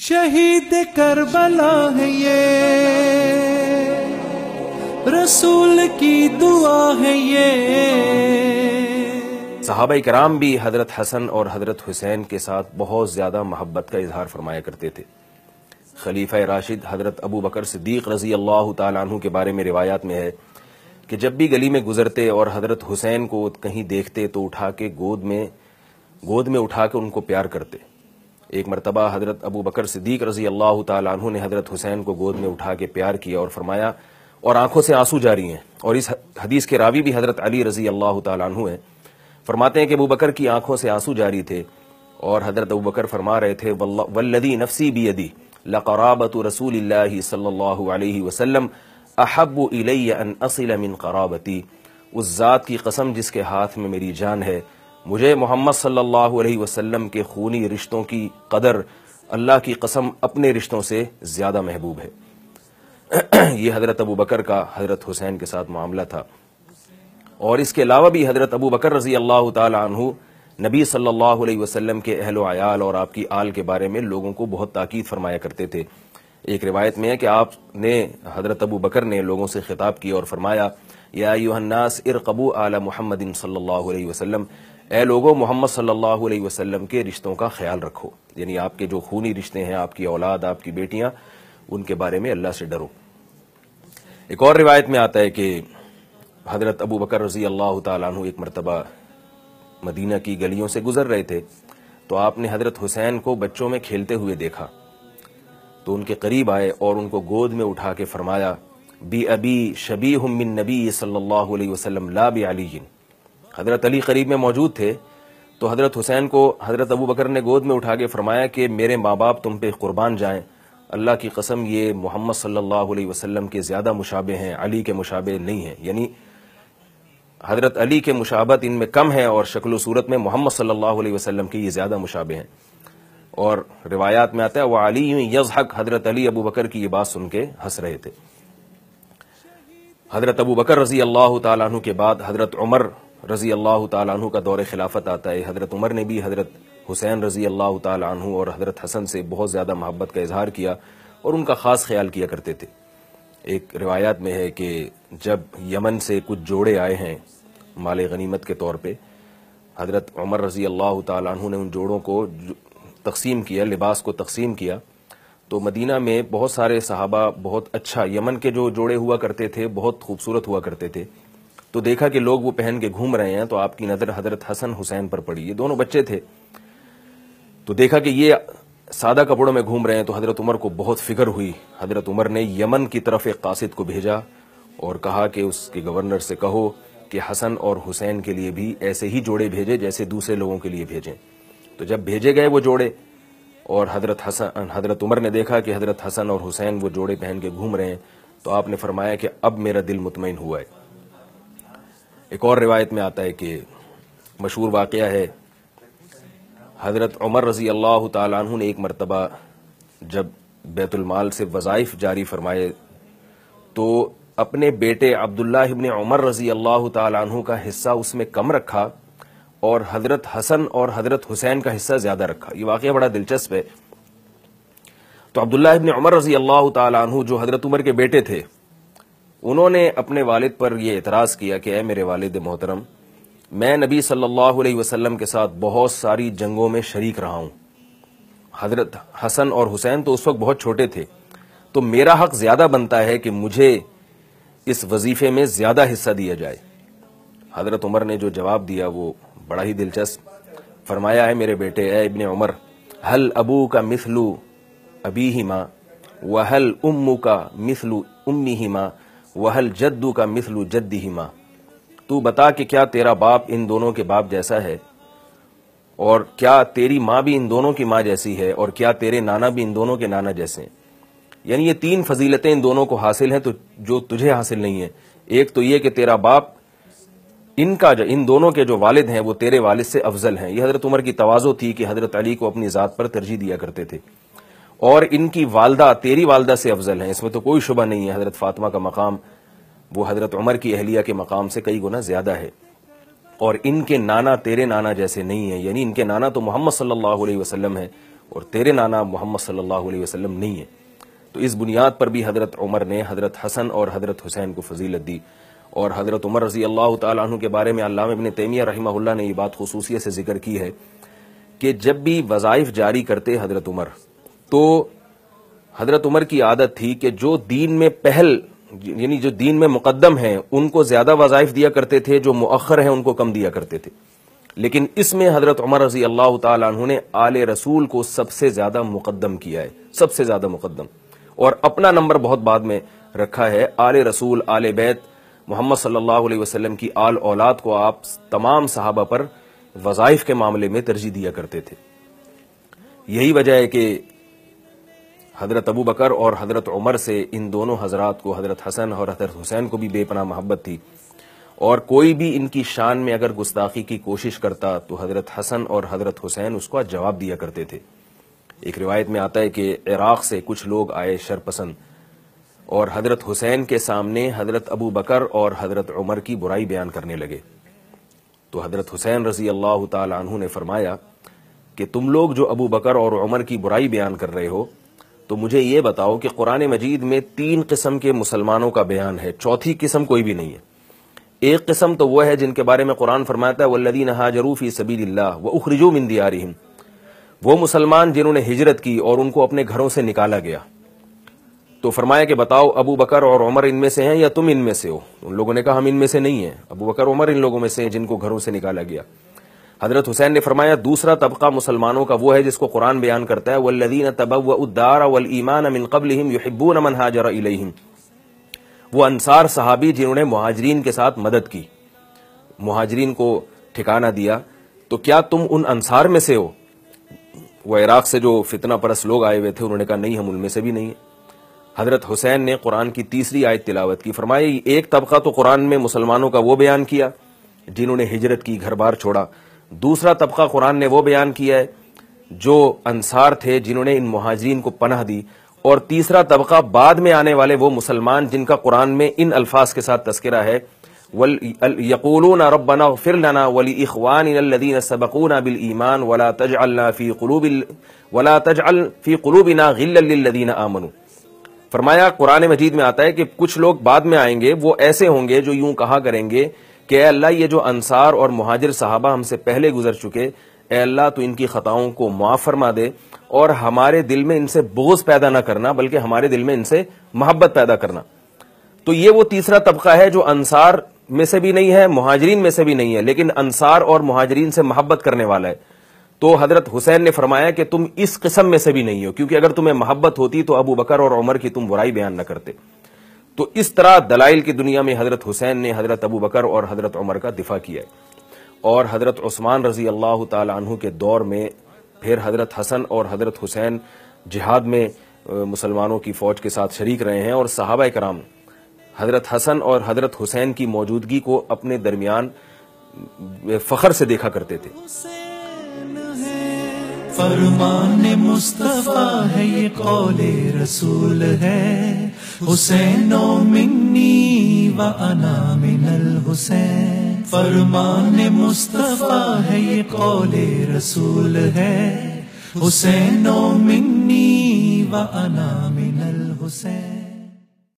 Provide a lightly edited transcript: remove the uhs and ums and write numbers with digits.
شہید کربلا ہے یہ، رسول کی دعا ہے یہ۔ صحابہ کرام بھی حضرت حسن اور حضرت حسین کے ساتھ بہت زیادہ محبت کا اظہار فرمایا کرتے تھے۔ خلیفہ راشد حضرت ابو بکر صدیق رضی اللہ تعالیٰ عنہ کے بارے میں روایات میں ہے کہ جب بھی گلی میں گزرتے اور حضرت حسین کو کہیں دیکھتے تو گود میں اٹھا کے ان کو پیار کرتے۔ ایک مرتبہ حضرت ابو بکر صدیق رضی اللہ تعالیٰ عنہ نے حضرت حسین کو گود میں اٹھا کے پیار کیا اور فرمایا، اور آنکھوں سے آنسو جاری ہیں، اور اس حدیث کے راوی بھی حضرت علی رضی اللہ تعالیٰ عنہ ہیں۔ فرماتے ہیں کہ ابو بکر کی آنکھوں سے آنسو جاری تھے، اور حضرت ابو بکر فرما رہے تھے، والذی نفسی بیدی لقرابۃ رسول اللہ صلی اللہ علیہ وسلم احب الی ان اصل من قرابتی، اس ذات کی قسم جس کے ہاتھ میں میری جان ہے، مجھے محمد صلی اللہ علیہ وسلم کے خونی رشتوں کی قدر اللہ کی قسم اپنے رشتوں سے زیادہ محبوب ہے۔ یہ حضرت ابو بکر کا حضرت حسین کے ساتھ معاملہ تھا۔ اور اس کے علاوہ بھی حضرت ابو بکر رضی اللہ تعالی عنہ نبی صلی اللہ علیہ وسلم کے اہل و عیال اور آپ کی آل کے بارے میں لوگوں کو بہت تاکید فرمایا کرتے تھے۔ ایک روایت میں ہے کہ آپ نے حضرت ابو بکر نے لوگوں سے خطاب کیا اور فرمایا، یا ایھا الناس ارقبوا آل محمد صلی اللہ علیہ وسلم، اے لوگوں محمد صلی اللہ علیہ وسلم کے رشتوں کا خیال رکھو، یعنی آپ کے جو خونی رشتے ہیں، آپ کی اولاد، آپ کی بیٹیاں، ان کے بارے میں اللہ سے ڈرو۔ ایک اور روایت میں آتا ہے کہ حضرت ابو بکر رضی اللہ تعالیٰ عنہ ایک مرتبہ مدینہ کی گلیوں سے گزر رہے تھے تو آپ نے حضرت حسین کو بچوں میں کھیلتے ہوئے دیکھا، تو ان کے قریب آئے اور ان کو گود میں اٹھا کے فرمایا، بی ابی شبیہ من نبی صلی اللہ علیہ وسلم لا بعلی۔ حضرت علی قریب میں موجود تھے تو حضرت حسین کو حضرت ابو بکر نے گود میں اٹھا کے فرمایا کہ میرے ماں باپ تم پہ قربان جائیں، اللہ کی قسم یہ محمد صلی اللہ علیہ وسلم کے زیادہ مشابہ ہیں، علی کے مشابہ نہیں ہیں، یعنی حضرت علی کے مشابہت ان میں کم ہے اور شکل و صورت میں محمد صلی اللہ علیہ وسلم کی یہ زیادہ مشابہ ہیں۔ اور روایات میں آتا ہے وعلی یضحک، حضرت علی ابو بکر کی یہ بات سن کے ہنس رہے تھے۔ حضرت ابو بکر رضی اللہ تعالیٰ عنہ کے بعد حضرت عمر رضی اللہ تعالیٰ عنہ کا دور خلافت آتا ہے۔ حضرت عمر نے بھی حضرت حسین رضی اللہ تعالیٰ عنہ اور حضرت حسن سے بہت زیادہ محبت کا اظہار کیا اور ان کا خاص خیال کیا کرتے تھے۔ ایک روایات میں ہے کہ جب یمن سے کچھ جوڑے آئے ہیں مال غنیمت کے طور پہ، حضرت عمر رضی اللہ تعالیٰ عنہ نے ان جوڑوں کو تقسیم کیا، لباس کو تقسیم کیا، تو مدینہ میں بہت سارے صحابہ بہت اچھا، یمن کے جو جوڑے ہوا کرتے تھے بہت خوبصورت ہوا کرتے تھے، تو دیکھا کہ لوگ وہ پہن کے گھوم رہے ہیں، تو آپ کی نظر حضرت حسن حسین پر پڑی، یہ دونوں بچے تھے، تو دیکھا کہ یہ سادہ کپڑوں میں گھوم رہے ہیں، تو حضرت عمر کو بہت فکر ہوئی۔ حضرت عمر نے یمن کی طرف ایک قاصد کو بھیجا اور کہا کہ اس کے گورنر سے کہو کہ حسن اور حسین کے لیے بھی ایسے ہی جوڑے بھیجے جیسے دوسرے لوگوں کے لیے بھیجیں۔ تو جب بھیجے گئے وہ جوڑے اور حضرت عمر نے دیکھا کہ حضرت حسن اور حسین وہ جوڑے پہن کے گھوم رہے ہیں، تو آپ نے فرمایا کہ اب میرا دل مطمئن ہوا ہے۔ ایک اور روایت میں آتا ہے کہ مشہور واقعہ ہے، حضرت عمر رضی اللہ تعالیٰ عنہ نے ایک مرتبہ جب بیت المال سے وظائف جاری فرمائے تو اپنے بیٹے عبداللہ ابن عمر رضی اللہ تعالیٰ عنہ کا حصہ اس میں کم رکھا اور حضرت حسن اور حضرت حسین کا حصہ زیادہ رکھا۔ یہ واقعہ بڑا دلچسپ ہے۔ تو عبداللہ ابن عمر رضی اللہ تعالیٰ عنہ جو حضرت عمر کے بیٹے تھے، انہوں نے اپنے والد پر یہ اعتراض کیا کہ اے میرے والد محترم، میں نبی صلی اللہ علیہ وسلم کے ساتھ بہت ساری جنگوں میں شریک رہا ہوں، حضرت حسن اور حسین تو اس وقت بہت چھوٹے تھے، تو میرا حق زیادہ بنتا ہے کہ مجھے اس وظیفے میں زیادہ حصہ دیا جائے۔ حضرت عمر نے جو جواب دیا وہ بڑا ہی دلچسپ، فرمایا ہے میرے بیٹے، اے ابن عمر، ہل ابوک مثل ابیہما وہل امک مثل امیہما وہل جدک مثل جدہما، تو بتا کہ کیا تیرا باپ ان دونوں کے باپ جیسا ہے، اور کیا تیری ماں بھی ان دونوں کی ماں جیسی ہے، اور کیا تیرے نانا بھی ان دونوں کے نانا جیسے ہیں؟ یعنی یہ تین فضیلتیں ان دونوں کو حاصل ہیں تو جو تجھے حاصل نہیں ہیں۔ ایک تو یہ کہ تیرا باپ، ان دونوں کے جو والد ہیں وہ تیرے والد سے افضل ہیں۔ یہ حضرت عمر کی تواضع تھی کہ حضرت علی کو اپنی ذات پر ترجیح دیا کرتے تھے، اور ان کی والدہ تیری والدہ سے افضل ہیں، اس میں تو کوئی شبہ نہیں ہے۔ حضرت فاطمہ کا مقام وہ حضرت عمر کی اہلیہ کے مقام سے کئی گنا زیادہ ہے، اور ان کے نانا تیرے نانا جیسے نہیں ہیں، یعنی ان کے نانا تو محمد صلی اللہ علیہ وسلم ہیں، اور تیرے نانا محمد صلی اللہ علیہ وسلم نہیں ہیں۔ تو اس بنیاد پر بھی حضرت عمر نے حضرت حسن اور حضرت حسین کو فضیلت دی، اور حضرت عمر رضی اللہ تعالیٰ عنہ کے بارے میں علامہ ابن تیمیہ رحمہ اللہ نے یہ بات خصوصیت سے ذکر کی ہے کہ جب بھی وظائف جاری کرتے حضرت عمر، تو حضرت عمر کی عادت تھی کہ جو دین میں پہل، یعنی جو دین میں مقدم ہیں ان کو زیادہ وظائف دیا کرتے تھے، جو مؤخر ہیں ان کو کم دیا کرتے تھے۔ لیکن اس میں حضرت عمر رضی اللہ تعالیٰ عنہ نے آل رسول کو سب سے زیادہ مقدم کیا ہے، سب سے زیادہ مقدم، اور اپنا نمبر بہت بعد میں رکھا ہے۔ آل رسول، آل بیت محمد صلی اللہ علیہ وسلم کی آل اولاد کو آپ تمام صحابہ پر وظائف کے معاملے میں ترجیح دیا کرتے تھے۔ یہی وجہ ہے کہ حضرت ابو بکر اور حضرت عمر سے ان دونوں حضرات کو، حضرت حسن اور حضرت حسین کو بھی بے پناہ محبت تھی، اور کوئی بھی ان کی شان میں اگر گستاخی کی کوشش کرتا تو حضرت حسن اور حضرت حسین اس کو جواب دیا کرتے تھے۔ ایک روایت میں آتا ہے کہ عراق سے کچھ لوگ آئے شرپسند، اور حضرت حسین کے سامنے حضرت ابو بکر اور حضرت عمر کی برائی بیان کرنے لگے۔ تو حضرت حسین رضی اللہ تعالی عنہ نے فرمایا کہ تم لوگ جو ابو بکر اور عمر کی برائی بیان کر رہے ہو، تو مجھے یہ بتاؤ کہ قرآن مجید میں 3 قسم کے مسلمانوں کا بیان ہے، چوتھی قسم کوئی بھی نہیں ہے۔ ایک قسم تو وہ ہے جن کے بارے میں قرآن فرماتا ہے والذین ہاجروا فی سبیل اللہ واخرجوا من دیارہم، وہ مسلمان جنہوں نے ہجرت کی اور ان کو اپنے گھروں سے نکالا گیا۔ تو فرمایا کہ بتاؤ ابو بکر اور عمر ان میں سے ہیں یا تم ان میں سے ہو؟ ان لوگوں نے کہا ہم ان میں سے نہیں ہیں، ابو بکر عمر ان لوگوں میں سے ہیں جن کو گھروں سے نکالا گیا۔ حضرت حسین نے فرمایا دوسرا طبقہ مسلمانوں کا وہ ہے جس کو قرآن بیان کرتا ہے والذین تبوؤا الدار والایمان من قبلہم یحبون من ہاجر الیہم، وہ انصار صحابی جنہوں نے مہاجرین کے ساتھ مدد کی، مہاجرین کو ٹھکانہ دیا۔ تو کیا تم ان انصار میں سے ہو؟ وہ عراق سے جو فتنہ پرست لوگ آئے ہوئے تھے انہوں نے کہا نہیں، ہم ان میں سے بھی نہیں ہیں۔ حضرت حسین نے قرآن کی تیسری آیت تلاوت کی، فرمایا ایک طبقہ تو قرآن میں مسلمانوں کا وہ بیان کیا جنہوں نے ہجرت کی، گھر بار چھوڑا، دوسرا طبقہ قرآن نے وہ بیان کیا ہے جو انصار تھے جنہوں نے ان مہاجرین کو پناہ دی، اور تیسرا طبقہ بعد میں آنے والے وہ مسلمان جن کا قرآن میں ان الفاظ کے ساتھ تذکرہ ہے یقولون ربنا اغفر لنا ولاخواننا الذين سبقونا بالایمان ولا تجعل في قلوبنا غلا للذين آمنوا۔ فرمایا قرآن مجید میں آتا ہے کہ کچھ لوگ بعد میں آئیں گے، وہ ایسے ہوں گے جو یوں کہا کریں گے کہ اے اللہ یہ جو انصار اور مہاجر صحابہ ہم سے پہلے گزر چکے، اے اللہ تو ان کی خطاؤں کو معاف فرما دے، اور ہمارے دل میں ان سے بغض پیدا نہ کرنا بلکہ ہمارے دل میں ان سے محبت پیدا کرنا۔ تو یہ وہ تیسرا طبقہ ہے جو انصار میں سے بھی نہیں ہے، مہاجرین میں سے بھی نہیں ہے، لیکن انصار اور مہاجرین سے محبت کرنے والا ہے۔ تو حضرت حسین نے فرمایا کہ تم اس قسم میں سے بھی نہیں ہو، کیونکہ اگر تمہیں محبت ہوتی تو ابو بکر اور عمر کی تم برائی بیان نہ کرتے۔ تو اس طرح دلائل کی دنیا میں حضرت حسین نے حضرت ابو بکر اور حضرت عمر کا دفاع کیا ہے، اور حضرت عثمان رضی اللہ تعالی عنہ کے دور میں پھر حضرت حسن اور حضرت حسین جہاد میں مسلمانوں کی فوج کے ساتھ شریک رہے ہیں، اور صحابہ کرام حضرت حسن اور حضرت حسین کی موجودگی کو اپنے درمیان فخر سے دیکھا کرتے تھے۔ فرمان مصطفیٰ ہے یہ قول رسول ہے، حسین منی و انا من الحسین۔ فرمان مصطفیٰ ہے یہ قول رسول ہے، حسین منی و انا من الحسین۔